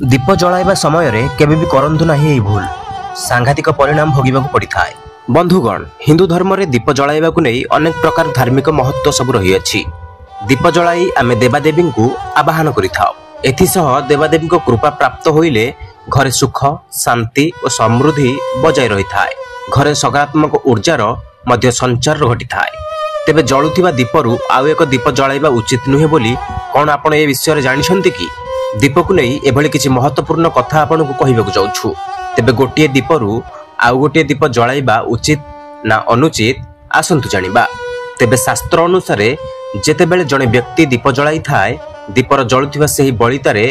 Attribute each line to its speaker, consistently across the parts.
Speaker 1: दीप जलाइबा समय रे केबे भी करंतु नाही एई भूल सांघातिक परिणाम भोगिबाकू पड़िथाय। बंधुगण, हिंदू धर्म रे दीप जलाइबाकू नै अनेक प्रकार धार्मिक महत्व सब रही अछि। दीप जलाई आमे देवादेवी को आवाहन करिथाउ। एथिसह देवादेवी को कृपा प्राप्त होइले घरे सुख शांति और समृद्धि बजाय रही थाए। घरे सकारात्मक ऊर्जार मध्य संचार घटिथाए। तेबे जलुथिबा दीपरु आउ एक दीप जलाइबा उचित नुहे बोली कोन आपण ए विषय रे जानिछन्ति कि? दीपकु नै एभली किछि महत्वपूर्ण कथा आपण को कहिबाकू जाउछु। तेबे गोटिए दीपरु आउ गोटिए दीप जलाइबा उचित ना अनुचित आसंतु जानिबा। तेबे शास्त्र अनुसार जेतेबेले जणे व्यक्ति दीप जलाई थाए दीपर जलुथिबा सेही बलितारे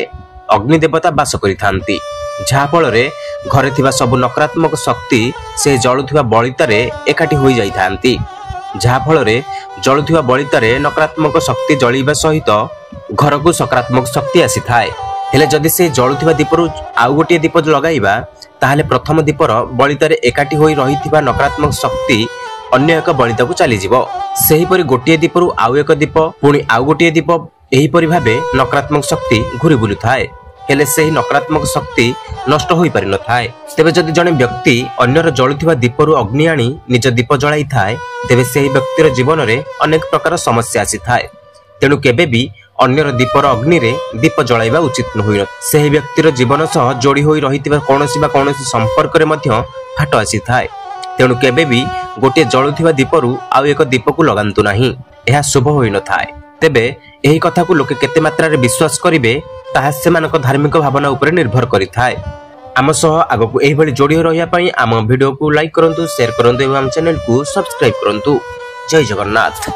Speaker 1: अग्नि देवता वास करिथांती, जहा फଳରେ घरे थिबा सब नकारात्मक शक्ति से जलुथिबा बलितारे एकाठी होई जाइथांती, जहा फଳରେ जलुथिबा बलितारे नकारात्मक शक्ति जळिबा सहित घर को सकारात्मक शक्ति आसी थाए। हेले जदि से जळुथिबा दीपरु आउ गोटिए दीप लगाइबा ताहाले प्रथम दीपर बलितारे एकाठी होई रहिथिबा नकारात्मक शक्ति अन्य एक बलिता को चली जिवो। सेही परि गोटिए दीपरु आउ एक दीप पुणी आउ गोटिए दीप एही परि भाबे नकारात्मक शक्ति घुरी बुलु थाए। हेले सेही नकारात्मक शक्ति नष्ट होई पारि न थाए। तेबे जदि जणे व्यक्ति अन्यर जळुथिबा दीपरु अग्नि आनी निज दीप जळाई थाए तेबे सेही व्यक्तिर जीवन रे अनेक प्रकार समस्या आसी थाए। तेणु केबे भी अन्यर दीपर अग्नि रे दीप जळाइबा उचित नहुई। सेही व्यक्तिर जीवन सह जोड़ी होई रहितिबा कोनोसी संपर्क रे मध्य फाट आसी थाए। तेणु केबे भी गोटे जळुथिबा दीपरु आउ एक दीप को लगांतु नाही, एहा शुभ होई न थाए। तेबे एही कथा को लोके केते मात्रा रे विश्वास करिवे ताहा सेमानक धार्मिक भावना उपरे निर्भर करिथाय। आम सह आगकू एही भली जोड़ी रहिया पई आम वीडियो को लाइक करंतु, शेयर करंतु एवं चैनल को सब्सक्राइब करंतु। जय जगन्नाथ।